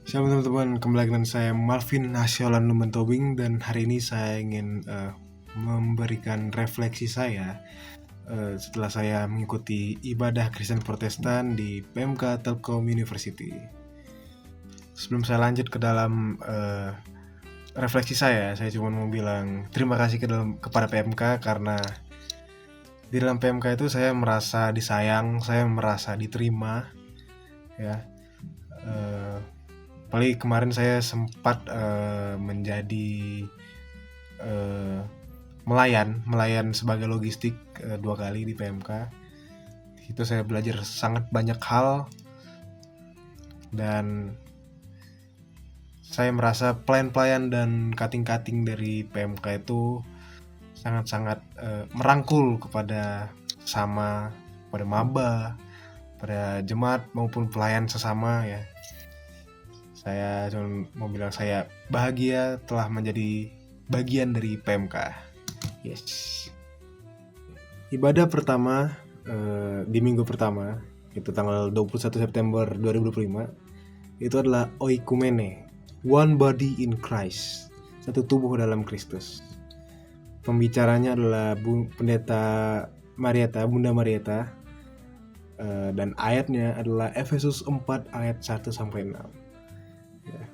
Shalom teman-teman, kembali dengan saya Marvin Nasyolan Lumentobing, dan hari ini saya ingin memberikan refleksi saya setelah saya mengikuti ibadah Kristen Protestan di PMK Telkom University. Sebelum saya lanjut ke dalam refleksi saya cuma mau bilang terima kasih kepada PMK, karena di dalam PMK itu saya merasa disayang, saya merasa diterima, ya. Apalagi kemarin saya sempat menjadi melayan sebagai logistik 2 kali di PMK. Itu saya belajar sangat banyak hal, dan saya merasa pelayan-pelayan dan cutting-cutting dari PMK itu sangat-sangat merangkul kepada sesama, pada maba, pada jemaat maupun pelayan sesama, ya. Saya cuma mau bilang saya bahagia telah menjadi bagian dari PMK. Yes. Ibadah pertama di minggu pertama, itu tanggal 21 September 2025, itu adalah Oikumene, One Body in Christ, satu tubuh dalam Kristus. Pembicaranya adalah Pendeta Marieta, Bunda Marieta, dan ayatnya adalah Efesus 4 ayat 1-6. Ya.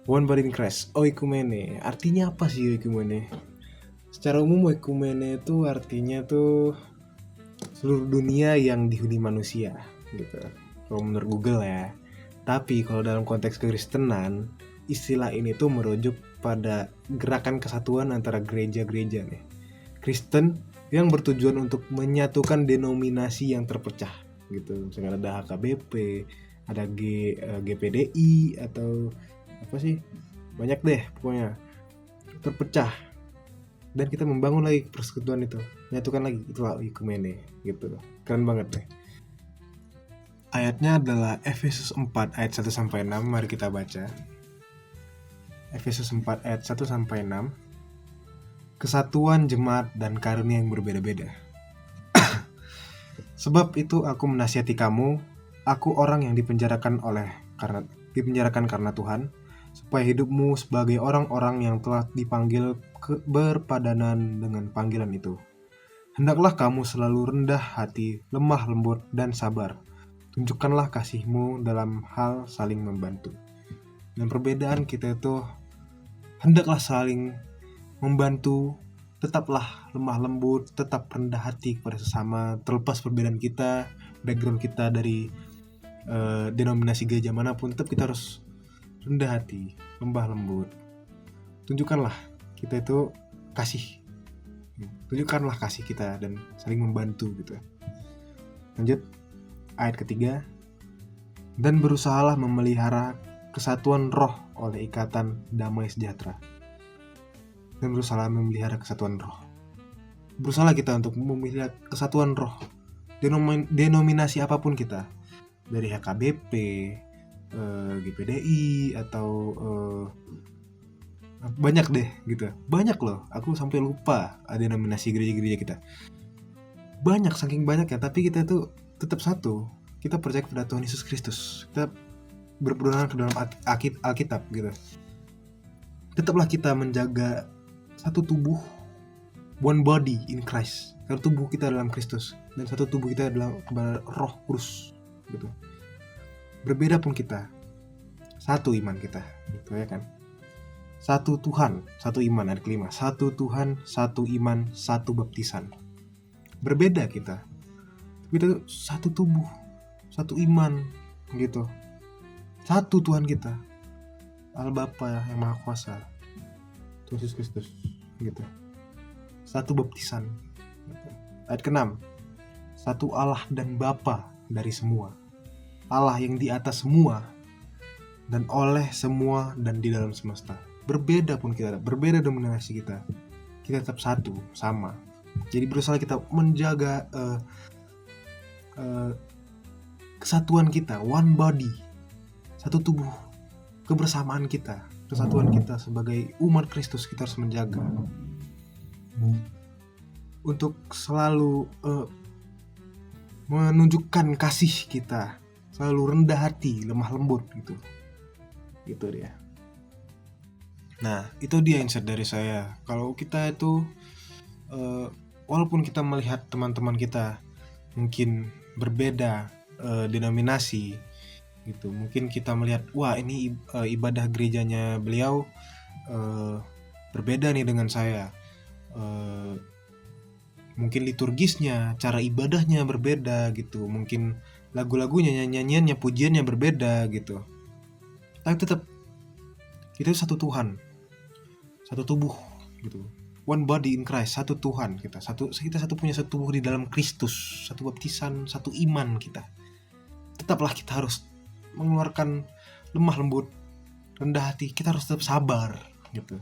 One Body in Christ, Oikumene. Artinya apa sih Oikumene? Secara umum Oikumene itu artinya tuh seluruh dunia yang dihuni manusia, gitu. Kalau menurut Google, ya. Tapi kalau dalam konteks kekristenan, istilah ini tuh merujuk pada gerakan kesatuan antara gereja-gereja nih Kristen yang bertujuan untuk menyatukan denominasi yang terpecah, gitu. Misalnya ada HKBP, ada GPDI, atau apa sih, banyak deh pokoknya terpecah, dan kita membangun lagi persekutuan itu, menyatukan lagi. Itulah Oikumene, gitu. Keren banget deh. Ayatnya adalah Efesus 4 ayat 1-6. Mari kita baca Efesus 4 ayat 1-6. Kesatuan jemaat dan karunia yang berbeda-beda. Sebab itu aku menasihati kamu, aku orang yang dipenjarakan karena Tuhan, supaya hidupmu sebagai orang-orang yang telah dipanggil berpadanan dengan panggilan itu. Hendaklah kamu selalu rendah hati, lemah lembut, dan sabar. Tunjukkanlah kasihmu dalam hal saling membantu. Dan perbedaan kita itu hendaklah saling membantu, tetaplah lemah lembut, tetap rendah hati kepada sesama, terlepas perbedaan kita, background kita dari denominasi gereja manapun, tetap kita harus rendah hati, lembah lembut. Tunjukkanlah kita itu kasih. Tunjukkanlah kasih kita dan saling membantu, gitu. Lanjut ayat ketiga. Dan berusahalah memelihara kesatuan roh oleh ikatan damai sejahtera. Dan berusahalah memelihara kesatuan roh. Berusahalah kita untuk memelihara kesatuan roh, denominasi apapun kita, dari HKBP, GPDI, atau banyak deh, gitu. Banyak loh, aku sampai lupa ada denominasi gereja-gereja kita. Banyak, saking banyak ya, tapi kita tuh tetap satu. Kita percaya kepada Tuhan Yesus Kristus. Kita berpedoman ke dalam Alkitab, gitu. Tetaplah kita menjaga satu tubuh, one body in Christ. Satu tubuh kita dalam Kristus, dan satu tubuh kita adalah kepada Roh Kudus, gitu. Berbeda pun kita, satu iman kita, gitu ya kan. Satu Tuhan, satu iman. Ayat kelima, satu Tuhan, satu iman, satu baptisan. Berbeda kita, tapi kita satu tubuh, satu iman, gitu. Satu Tuhan kita, Allah Bapa yang Maha Kuasa, Tuhan Yesus Kristus, gitu. Satu baptisan, gitu. Ayat ke-6, satu Allah dan Bapa dari semua, Allah yang di atas semua, dan oleh semua, dan di dalam semesta. Berbeda pun kita, berbeda dominasi kita, kita tetap satu, sama. Jadi berusaha kita menjaga kesatuan kita, one body, satu tubuh, kebersamaan kita, kesatuan kita sebagai umat Kristus. Kita harus menjaga untuk selalu menunjukkan kasih kita, selalu rendah hati, lemah lembut, gitu. Gitu dia. Nah, itu dia insight dari saya. Kalau kita itu walaupun kita melihat teman-teman kita mungkin berbeda denominasi gitu, mungkin kita melihat wah ini ibadah gerejanya beliau berbeda nih dengan saya, mungkin liturgisnya, cara ibadahnya berbeda gitu, mungkin lagu-lagunya, nyanyiannya, pujiannya berbeda gitu, tapi tetap itu satu Tuhan, satu tubuh gitu, one body in Christ, satu Tuhan, kita satu punya satu tubuh di dalam Kristus, satu baptisan, satu iman kita. Tetaplah kita harus mengeluarkan lemah lembut, rendah hati, kita harus tetap sabar gitu.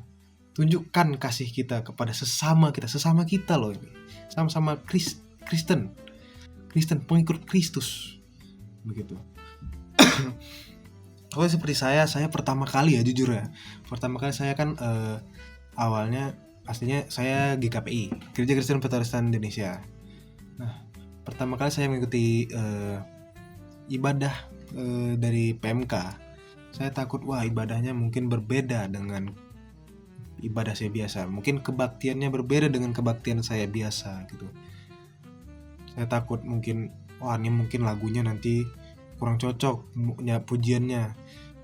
Tunjukkan kasih kita kepada sesama kita loh ini. Sama-sama Kristen, pengikut Kristus. Begitu. Kalau seperti saya pertama kali ya jujur ya. Pertama kali saya kan awalnya aslinya saya GKPI, Gereja Kristen Protestan Indonesia. Nah, pertama kali saya mengikuti ibadah dari PMK. Saya takut wah ibadahnya mungkin berbeda dengan ibadah saya biasa, mungkin kebaktiannya berbeda dengan kebaktian saya biasa gitu. Saya takut mungkin wah ini mungkin lagunya nanti kurang cocok pujiannya.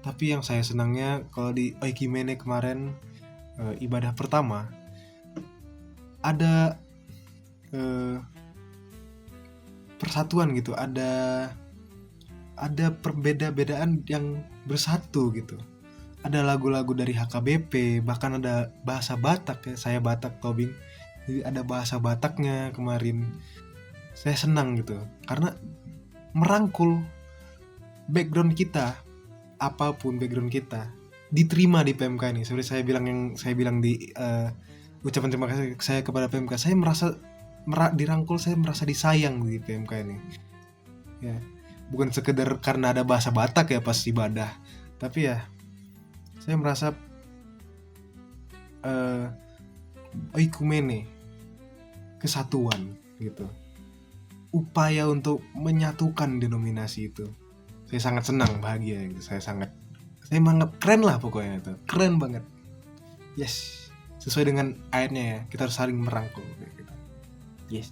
Tapi yang saya senangnya kalau di Oikimene kemarin ibadah pertama ada persatuan gitu, ada perbeda-bedaan yang bersatu gitu. Ada lagu-lagu dari HKBP, bahkan ada bahasa Batak ya, saya Batak Tobing, jadi ada bahasa Bataknya kemarin. Saya senang gitu, karena merangkul background kita, apapun background kita, diterima di PMK ini. Seperti saya bilang di ucapan terima kasih saya kepada PMK, saya merasa dirangkul, saya merasa disayang di PMK ini. Ya, bukan sekedar karena ada bahasa Batak ya pas ibadah, tapi ya saya merasa oikumene, kesatuan gitu, upaya untuk menyatukan denominasi itu. Saya sangat senang, bahagia gitu. Saya menganggap keren lah pokoknya, itu keren banget. Yes, sesuai dengan ayatnya ya, kita harus saling merangkul gitu. Yes.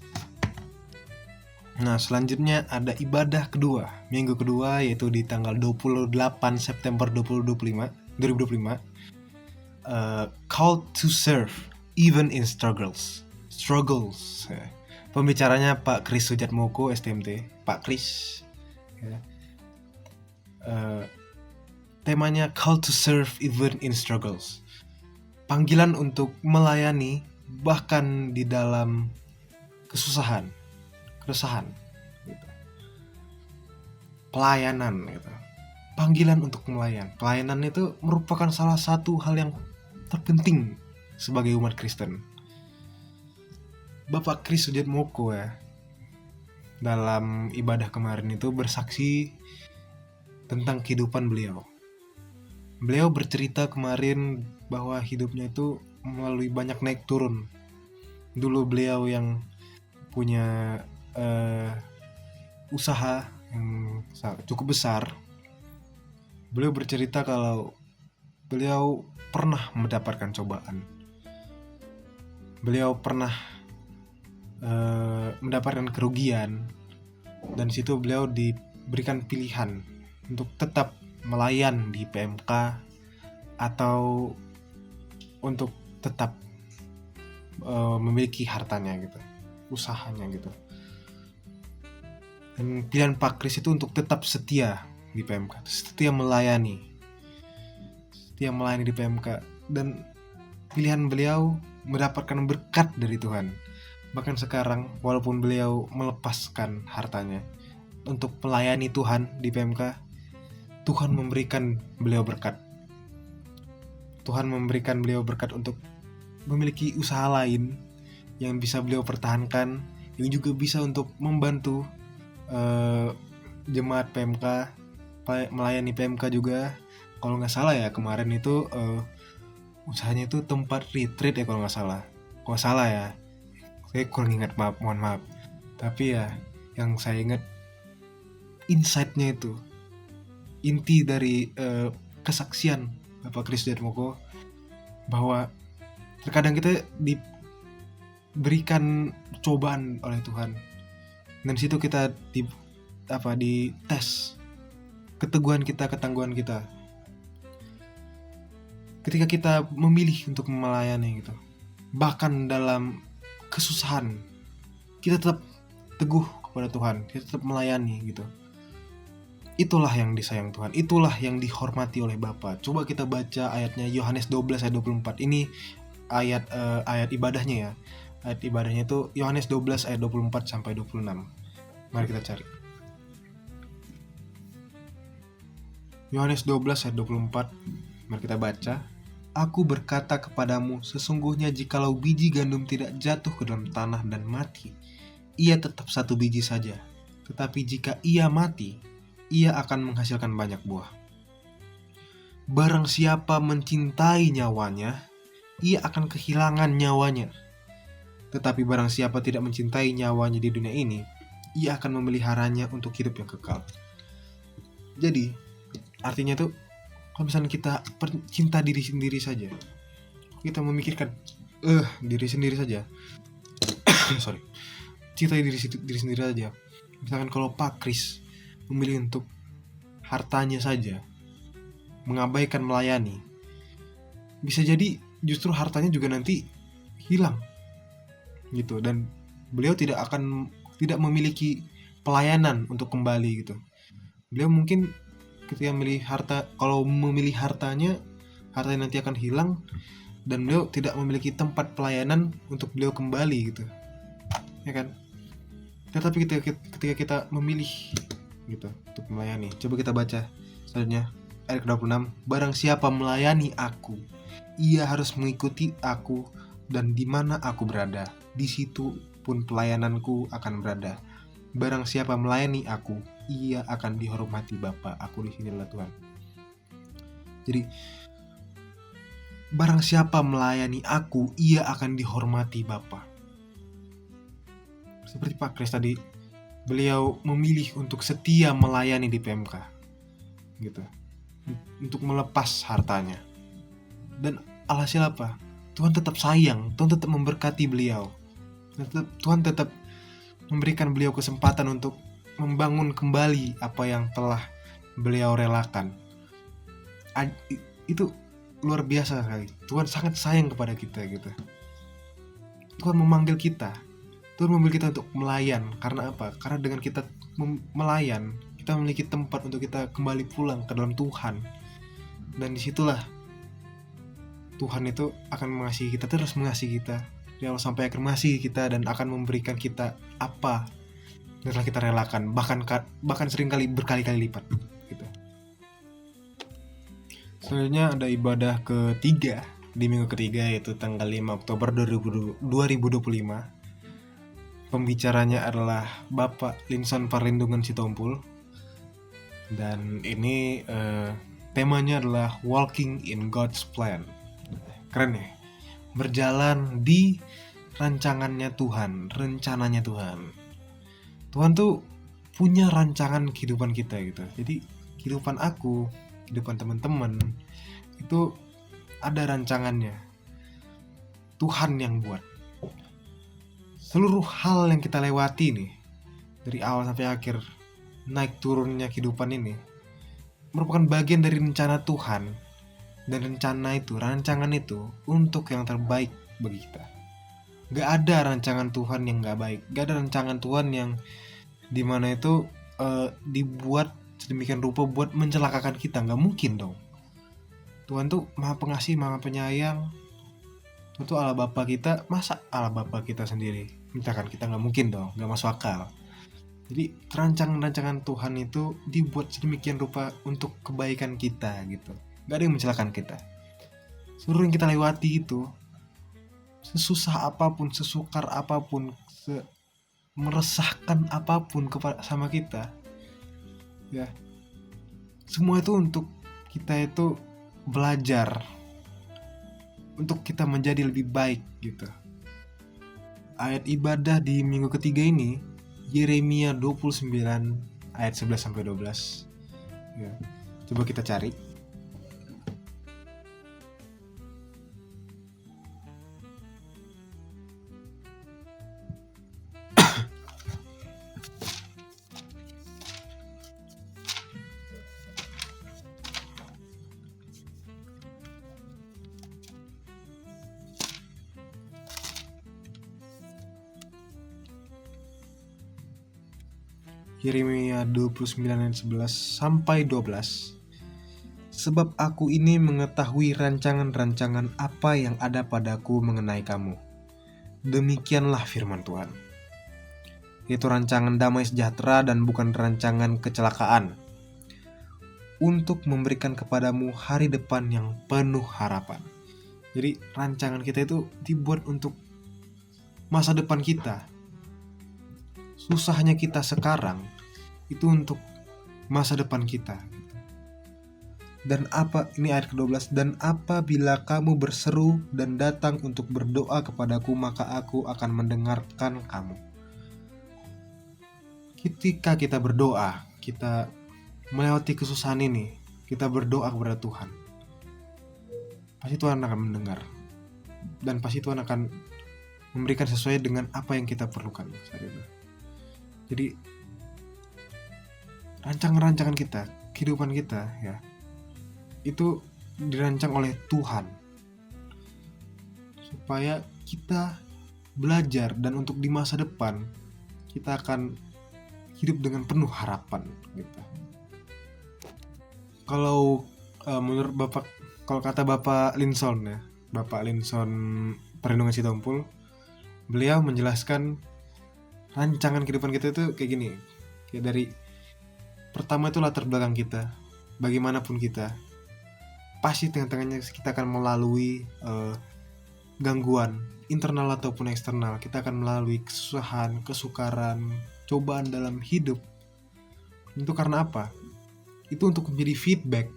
Nah, selanjutnya ada ibadah kedua, minggu kedua, yaitu di tanggal 28 September 2025. Called to serve even in struggles. Pembicaranya Pak Kris Sujatmoko STMT, Pak Kris ya. Temanya called to serve even in struggles, panggilan untuk melayani bahkan di dalam kesusahan, keresahan gitu. Pelayanan gitu. Panggilan untuk melayan. Pelayanan itu merupakan salah satu hal yang terpenting sebagai umat Kristen. Bapak Kris Sujatmoko ya, dalam ibadah kemarin itu bersaksi tentang kehidupan beliau. Beliau bercerita kemarin bahwa hidupnya itu melalui banyak naik turun. Dulu beliau yang punya usaha yang cukup besar. Beliau bercerita kalau beliau pernah mendapatkan cobaan. Beliau pernah mendapatkan kerugian, dan di situ beliau diberikan pilihan untuk tetap melayan di PMK atau untuk tetap memiliki hartanya gitu, usahanya gitu. Dan pilihan Pak Kris itu untuk tetap setia di PMK, setia melayani di PMK, dan pilihan beliau mendapatkan berkat dari Tuhan. Bahkan sekarang walaupun beliau melepaskan hartanya untuk melayani Tuhan di PMK, Tuhan memberikan beliau berkat. Tuhan memberikan beliau berkat untuk memiliki usaha lain yang bisa beliau pertahankan, yang juga bisa untuk membantu jemaat PMK, melayani PMK juga. Kalau nggak salah ya kemarin itu usahanya itu tempat retreat ya kalau nggak salah ya, saya kurang ingat, mohon maaf. Tapi ya yang saya ingat insight-nya itu, inti dari kesaksian Bapak Kris Darmoko bahwa terkadang kita diberikan cobaan oleh Tuhan, dan situ kita dites keteguhan kita, ketangguhan kita. Ketika kita memilih untuk melayani gitu, bahkan dalam kesusahan, kita tetap teguh kepada Tuhan, kita tetap melayani gitu. Itulah yang disayang Tuhan, itulah yang dihormati oleh Bapa. Coba kita baca ayatnya, Yohanes 12 ayat 24. Ini ayat ibadahnya ya. Ayat ibadahnya itu Yohanes 12 ayat 24 sampai 26. Mari kita cari. Yohanes 12 ayat 24. Mari kita baca. Aku berkata kepadamu, sesungguhnya jikalau biji gandum tidak jatuh ke dalam tanah dan mati, ia tetap satu biji saja. Tetapi jika ia mati, ia akan menghasilkan banyak buah. Barang siapa mencintai nyawanya, ia akan kehilangan nyawanya. Tetapi barang siapa tidak mencintai nyawanya di dunia ini, ia akan memeliharanya untuk hidup yang kekal. Jadi, artinya tuh, kalau misalnya kita cinta diri sendiri saja, kita memikirkan diri sendiri saja, cintai diri sendiri saja. Misalkan kalau Pak Kris memilih untuk hartanya saja, mengabaikan melayani, bisa jadi justru hartanya juga nanti hilang gitu, dan beliau tidak memiliki pelayanan untuk kembali gitu. Beliau mungkin ketika memilih hartanya nanti akan hilang, dan beliau tidak memiliki tempat pelayanan untuk beliau kembali gitu, ya kan? Tetapi ketika kita memilih gitu untuk melayani, coba kita baca selanjutnya ayat ke-26. Barang siapa melayani aku, ia harus mengikuti aku, dan di mana aku berada, di situ pun pelayananku akan berada. Barang siapa melayani aku, ia akan dihormati Bapa. Aku di sini adalah Tuhan. Jadi, barang siapa melayani aku, ia akan dihormati Bapa. Seperti Pak Kris tadi, beliau memilih untuk setia melayani di PMK, gitu, untuk melepas hartanya. Dan alhasil apa? Tuhan tetap sayang, Tuhan tetap memberkati beliau, Tuhan tetap memberikan beliau kesempatan untuk membangun kembali apa yang telah beliau relakan. Itu luar biasa sekali. Tuhan sangat sayang kepada kita gitu. Tuhan memanggil kita, Tuhan memanggil kita untuk melayan. Karena apa? Karena dengan kita melayan, kita memiliki tempat untuk kita kembali pulang ke dalam Tuhan. Dan disitulah Tuhan itu akan mengasihi kita, terus mengasihi kita di awal sampai akhir, mengasihi kita dan akan memberikan kita apa yang telah kita relakan, bahkan seringkali berkali-kali lipat gitu. Selanjutnya ada ibadah ketiga di minggu ketiga, yaitu tanggal 5 Oktober 2025. Pembicaranya adalah Bapak Linson Parlindungan Sitompul, dan ini temanya adalah Walking in God's Plan. Keren ya? Berjalan di rancangannya Tuhan, rencananya Tuhan. Tuhan tuh punya rancangan kehidupan kita gitu. Jadi kehidupan aku, kehidupan teman-teman itu ada rancangannya. Tuhan yang buat. Seluruh hal yang kita lewati nih, dari awal sampai akhir, naik turunnya kehidupan ini, merupakan bagian dari rencana Tuhan. Dan rancangan itu untuk yang terbaik bagi kita. Gak ada rancangan Tuhan yang gak baik. Gak ada rancangan Tuhan yang dimana itu dibuat sedemikian rupa buat mencelakakan kita. Gak mungkin dong. Tuhan tuh maha pengasih, maha penyayang. Tuhan tuh Allah Bapa kita. Masa Allah Bapa kita sendiri mencelakan kita? Gak mungkin dong, gak masuk akal. Jadi rancangan Tuhan itu dibuat sedemikian rupa untuk kebaikan kita gitu. Gak ada yang mencelakakan kita. Seluruh yang kita lewati itu, sesusah apapun, sesukar apapun, meresahkan apapun sama kita, ya, semua itu untuk kita itu belajar, untuk kita menjadi lebih baik gitu. Ayat ibadah di minggu ketiga ini Yeremia 29 ayat 11-12. Ya, coba kita cari. Yeremia 29 ayat 11 sampai 12. Sebab aku ini mengetahui rancangan-rancangan apa yang ada padaku mengenai kamu. Demikianlah firman Tuhan. Itu rancangan damai sejahtera dan bukan rancangan kecelakaan, untuk memberikan kepadamu hari depan yang penuh harapan. Jadi rancangan kita itu dibuat untuk masa depan kita. Susahnya kita sekarang itu untuk masa depan kita. Dan ini ayat ke-12, dan apabila kamu berseru dan datang untuk berdoa kepadaku, maka aku akan mendengarkan kamu. Ketika kita berdoa, kita melewati kesusahan ini, kita berdoa kepada Tuhan, pasti Tuhan akan mendengar, dan pasti Tuhan akan memberikan sesuai dengan apa yang kita perlukan saat itu. Jadi rancangan-rancangan kita, kehidupan kita ya, itu dirancang oleh Tuhan supaya kita belajar, dan untuk di masa depan kita akan hidup dengan penuh harapan gitu. Kalau menurut Bapak, kalau kata Bapak Linson ya, Bapak Linson Perlindungan Sitompul, beliau menjelaskan rancangan kehidupan kita itu kayak gini. Kayak dari pertama itu latar belakang kita, bagaimanapun kita, pasti tengah-tengahnya kita akan melalui gangguan internal ataupun eksternal. Kita akan melalui kesusahan, kesukaran, cobaan dalam hidup. Itu karena apa? Itu untuk menjadi feedback,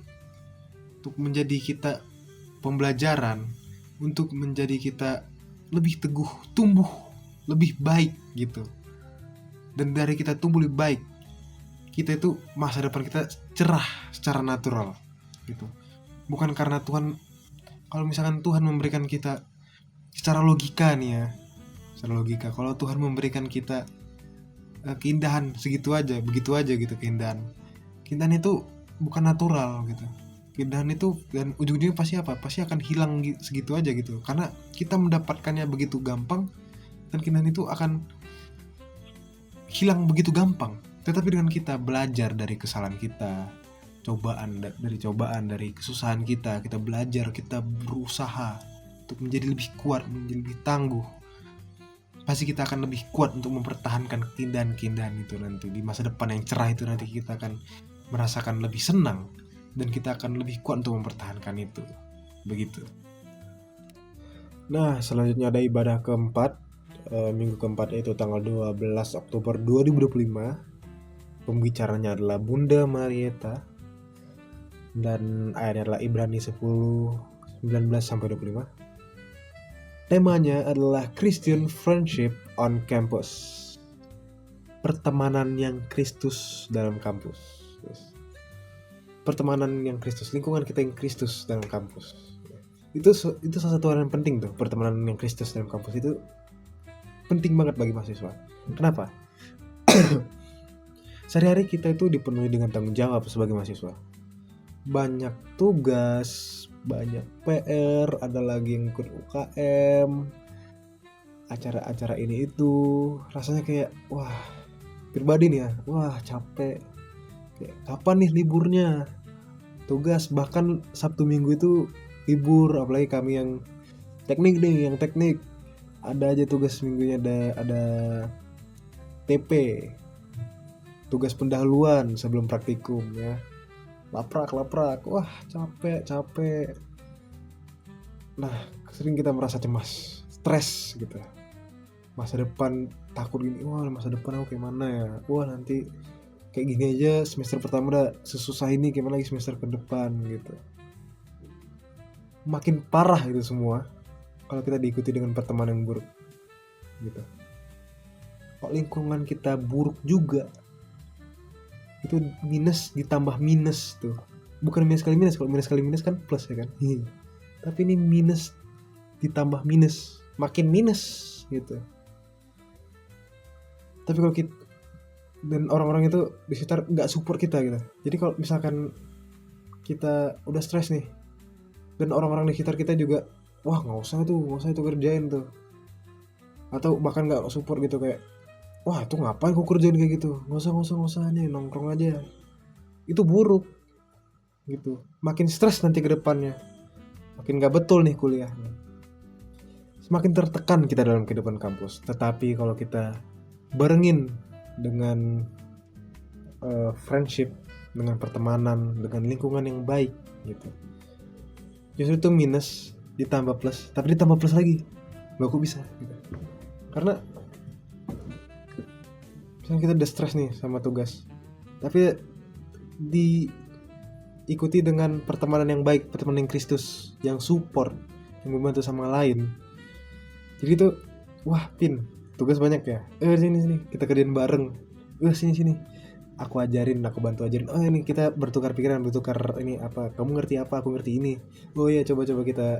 untuk menjadi kita pembelajaran, untuk menjadi kita lebih teguh, tumbuh lebih baik gitu. Dan dari kita tumbuh lebih baik, kita itu masa depan kita cerah secara natural gitu. Bukan karena Tuhan, kalau misalkan Tuhan memberikan kita secara logika nih ya, secara logika, kalau Tuhan memberikan kita keindahan segitu aja, begitu aja gitu, keindahan itu bukan natural gitu. Keindahan itu dan ujung-ujungnya pasti apa? Pasti akan hilang segitu aja gitu, karena kita mendapatkannya begitu gampang, dan keindahan itu akan hilang begitu gampang. Tetapi dengan kita belajar dari kesalahan kita, cobaan, dari kesusahan kita belajar, kita berusaha untuk menjadi lebih kuat, menjadi lebih tangguh, pasti kita akan lebih kuat untuk mempertahankan keindahan itu nanti di masa depan yang cerah itu. Nanti kita akan merasakan lebih senang, dan kita akan lebih kuat untuk mempertahankan itu. Begitu. Nah, selanjutnya ada ibadah keempat, minggu keempat, yaitu tanggal 12 Oktober 2025. Pembicaranya adalah Bunda Marieta, dan ayatnya adalah Ibrani 10:19-25. Temanya adalah Christian Friendship on Campus, pertemanan yang Kristus dalam kampus. Pertemanan yang Kristus, lingkungan kita yang Kristus dalam kampus. Itu salah satu hal yang penting tuh, pertemanan yang Kristus dalam kampus itu penting banget bagi mahasiswa. Kenapa? Sehari-hari kita itu dipenuhi dengan tanggung jawab sebagai mahasiswa. Banyak tugas, banyak PR, ada lagi yang ikut UKM, acara-acara ini itu. Rasanya kayak, wah, pribadi nih ya, wah capek. Kayak, kapan nih liburnya? Tugas, bahkan Sabtu Minggu itu libur, apalagi kami yang teknik nih, ada aja tugas minggunya, ada TP, tugas pendahuluan sebelum praktikum ya. Laprak, wah capek. Nah, sering kita merasa cemas, stres gitu. Masa depan takut gini, wah masa depan aku kayak mana ya? Wah nanti kayak gini aja semester pertama udah sesusah ini, gimana lagi semester ke depan gitu. Makin parah itu semua kalau kita diikuti dengan pertemanan yang buruk gitu. Kalau lingkungan kita buruk juga, itu minus ditambah minus tuh. Bukan minus kali minus, kalau minus kali minus kan plus ya kan. Tapi ini minus ditambah minus, makin minus gitu. Tapi kalau kita dan orang-orang itu di sekitar nggak support kita gitu. Jadi kalau misalkan kita udah stres nih, dan orang-orang di sekitar kita juga, wah nggak usah itu kerjain tuh, atau bahkan nggak support gitu, kayak wah itu ngapain kok kerjain kayak gitu, nggak usah nih, nongkrong aja. Itu buruk gitu, makin stres nanti ke depannya, makin gak betul nih kuliah, semakin tertekan kita dalam kehidupan kampus. Tetapi kalau kita barengin dengan friendship, dengan pertemanan, dengan lingkungan yang baik gitu, justru itu minus ditambah plus, tapi ditambah plus lagi. Loh kok bisa gitu? Karena misalnya kita udah stres nih sama tugas, tapi diikuti dengan pertemanan yang baik, pertemanan yang Kristus, yang support, yang membantu sama lain. Jadi tuh, wah Pin, tugas banyak ya, sini kita kerjain bareng, sini aku ajarin, aku bantu ajarin, oh ini kita bertukar pikiran, bertukar ini apa, kamu ngerti apa, aku ngerti ini, oh ya coba kita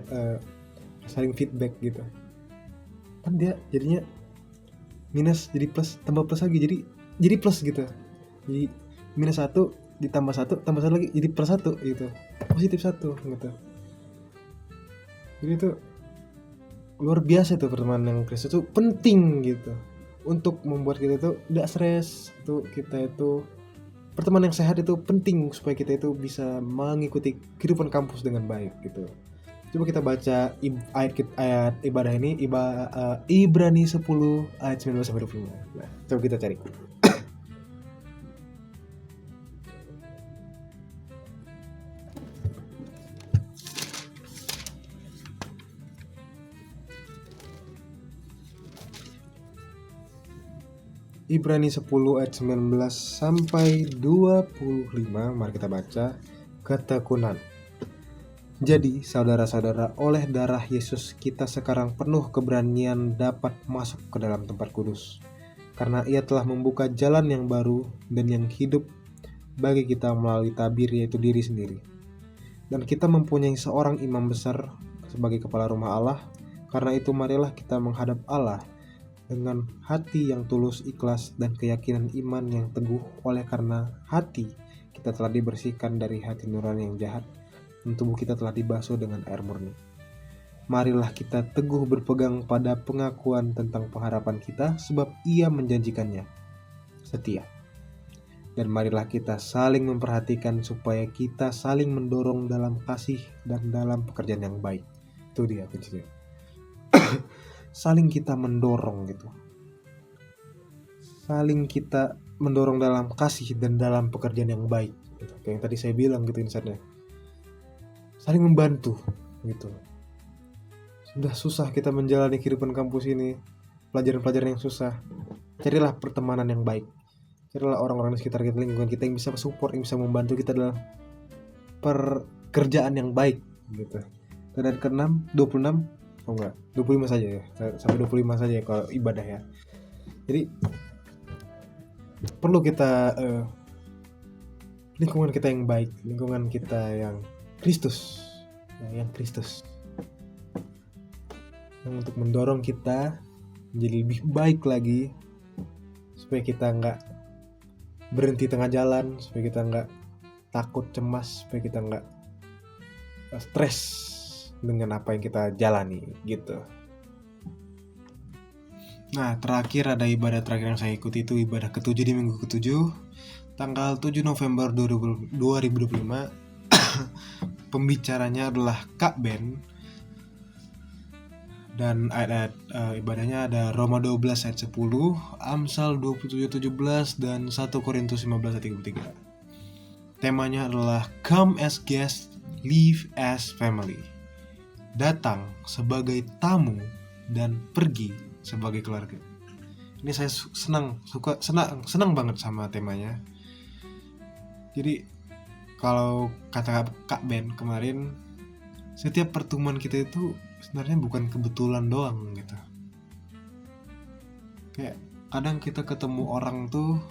saling feedback gitu. Kan dia jadinya minus jadi plus, tambah plus lagi, jadi plus gitu. Jadi minus 1 ditambah 1 tambah 1 lagi jadi plus 1 gitu, positif 1 gitu. Jadi itu luar biasa tuh, pertemanan yang Kristus itu penting gitu untuk membuat kita itu tidak stres. Tuh kita itu pertemanan yang sehat itu penting supaya kita itu bisa mengikuti kehidupan kampus dengan baik gitu. Coba kita baca ayat ibadah ini, Ibrani 10 ayat 19 sampai 25. Nah, coba kita cari. Ibrani 10 ayat 19 sampai 25. Mari kita baca. Ketekunan. Jadi saudara-saudara, oleh darah Yesus kita sekarang penuh keberanian dapat masuk ke dalam tempat kudus, karena ia telah membuka jalan yang baru dan yang hidup bagi kita melalui tabir, yaitu diri sendiri. Dan kita mempunyai seorang imam besar sebagai kepala rumah Allah. Karena itu marilah kita menghadap Allah dengan hati yang tulus, ikhlas, dan keyakinan iman yang teguh. Oleh karena hati kita telah dibersihkan dari hati nurani yang jahat, dan tubuh kita telah dibasuh dengan air murni. Marilah kita teguh berpegang pada pengakuan tentang pengharapan kita, sebab Ia menjanjikannya setia. Dan marilah kita saling memperhatikan supaya kita saling mendorong dalam kasih dan dalam pekerjaan yang baik. Itu dia kuncinya. Saling kita mendorong gitu, saling kita mendorong dalam kasih dan dalam pekerjaan yang baik gitu. Kayak yang tadi saya bilang gitu, insight-nya saling membantu gitu. Sudah susah kita menjalani kehidupan kampus ini, pelajaran-pelajaran yang susah, carilah pertemanan yang baik, carilah orang-orang di sekitar kita, lingkungan kita yang bisa support, yang bisa membantu kita dalam pekerjaan yang baik gitu. Dan ayat ke-6, 26, oh enggak, 25 saja ya, sampai 25 saja ya kalau ibadah ya. Jadi perlu kita lingkungan kita yang baik, lingkungan kita yang Kristus, yang Kristus, yang untuk mendorong kita menjadi lebih baik lagi, supaya kita nggak berhenti tengah jalan, supaya kita nggak takut, cemas, supaya kita nggak stres dengan apa yang kita jalani gitu. Nah, terakhir ada ibadah terakhir yang saya ikuti, itu ibadah ke-7 di minggu ke-7, tanggal 7 November 2025. Pembicaranya adalah Kak Ben, dan ayat ibadahnya ada Roma 12 ayat 10, Amsal 27:17, dan 1 Korintus 15 ayat 33. Temanya adalah Come as guest, live as family. Datang sebagai tamu dan pergi sebagai keluarga. Ini saya senang banget sama temanya. Jadi kalau kata Kak Ben kemarin, setiap pertemuan kita itu sebenarnya bukan kebetulan doang gitu. Kayak kadang kita ketemu orang tuh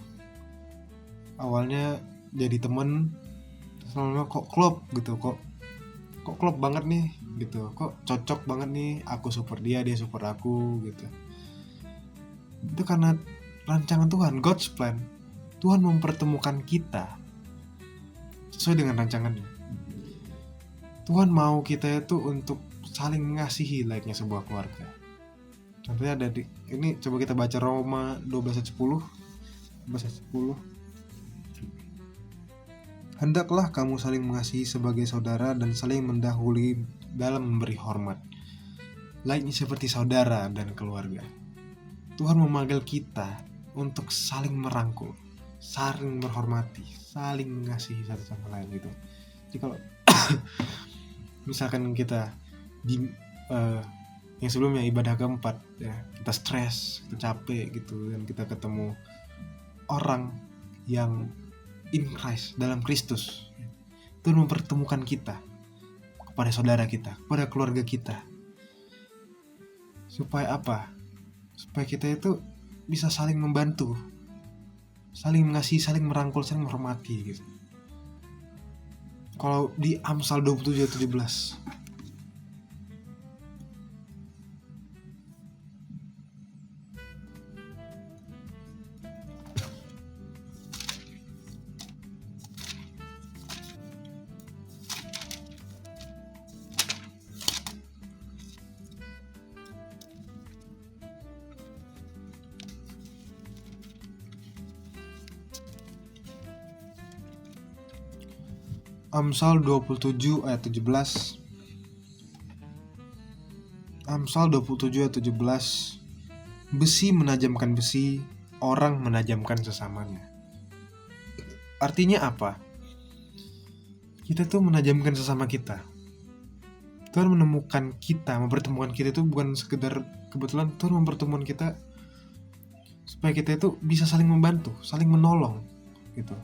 awalnya jadi temen, terus lama-lama kok klop gitu, kok klop banget nih gitu, kok cocok banget nih, aku support dia, dia support aku gitu. Itu karena rancangan Tuhan, God's plan. Tuhan mempertemukan kita sesuai dengan rancangannya. Tuhan mau kita itu untuk saling mengasihi layaknya sebuah keluarga. Contohnya ada di ini, coba kita baca Roma 12:10. Hendaklah kamu saling mengasihi sebagai saudara dan saling mendahului dalam memberi hormat, layaknya seperti saudara dan keluarga. Tuhan memanggil kita untuk saling merangkul, saling menghormati, saling mengasihi satu sama lain gitu. Jadi kalau misalkan kita di yang sebelumnya ibadah keempat ya, kita stres, kita capek gitu, dan kita ketemu orang yang in Christ, dalam Kristus, Tuhan mempertemukan kita kepada saudara kita, kepada keluarga kita. Supaya apa? Supaya kita itu bisa saling membantu, saling mengasihi, saling merangkul, saling menghormati gitu. Kalau di Amsal 27:17, Amsal 27 ayat 17. Amsal 27 ayat 17. Besi menajamkan besi, orang menajamkan sesamanya. Artinya apa? Kita tuh menajamkan sesama kita. Tuhan menemukan kita, mempertemukan kita itu bukan sekedar kebetulan. Tuhan mempertemukan kita supaya kita itu bisa saling membantu, saling menolong gitu.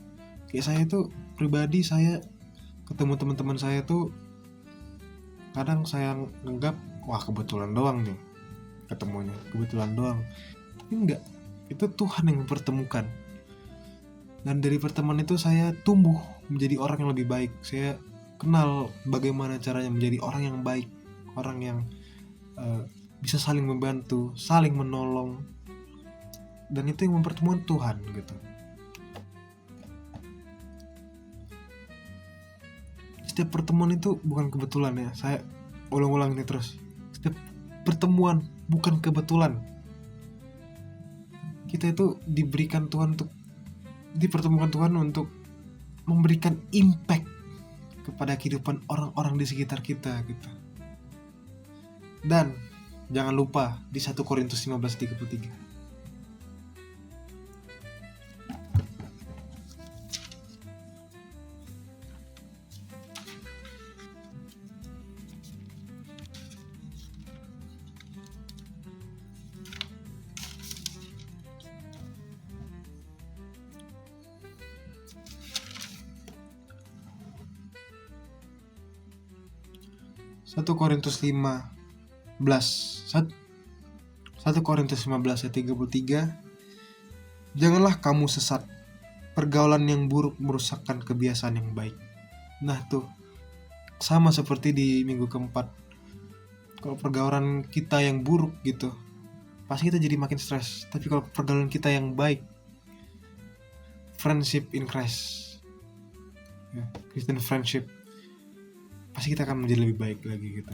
Kayak saya itu pribadi, saya ketemu teman-teman saya tuh kadang saya nganggap wah kebetulan doang nih ketemunya, kebetulan doang. Tapi enggak, itu Tuhan yang mempertemukan. Dan dari pertemuan itu saya tumbuh menjadi orang yang lebih baik. Saya kenal bagaimana caranya menjadi orang yang baik, orang yang bisa saling membantu, saling menolong. Dan itu yang mempertemukan Tuhan gitu. Setiap pertemuan itu bukan kebetulan ya. Saya ulang-ulang ini terus. Setiap pertemuan bukan kebetulan. Kita itu diberikan Tuhan untuk dipertemukan Tuhan untuk memberikan impact kepada kehidupan orang-orang di sekitar kita gitu. Dan jangan lupa di 1 Korintus 15:33. 1 Korintus 15 ayat 33. Janganlah kamu sesat, pergaulan yang buruk merusakkan kebiasaan yang baik. Nah tuh, sama seperti di minggu keempat. Kalau pergaulan kita yang buruk gitu, pasti kita jadi makin stres. Tapi kalau pergaulan kita yang baik, friendship in Christ, Christian friendship, pasti kita akan menjadi lebih baik lagi gitu.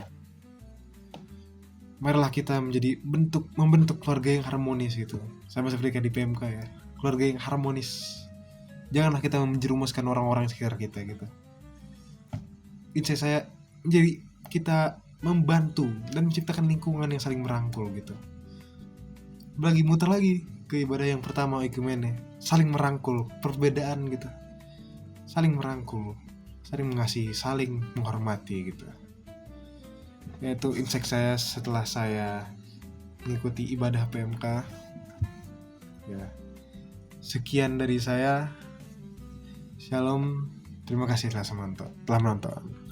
Marilah kita membentuk keluarga yang harmonis gitu. Sama seperti kayak di PMK ya, keluarga yang harmonis. Janganlah kita menjerumuskan orang-orang di sekitar kita gitu. Insight saya jadi kita membantu dan menciptakan lingkungan yang saling merangkul gitu. Lagi muter lagi ke ibadah yang pertama, ekumene, saling merangkul perbedaan gitu, saling merangkul, saling mengasihi, saling menghormati gitu. Yaitu insight saya setelah saya mengikuti ibadah PMK ya. Sekian dari saya. Shalom, terima kasih telah menonton.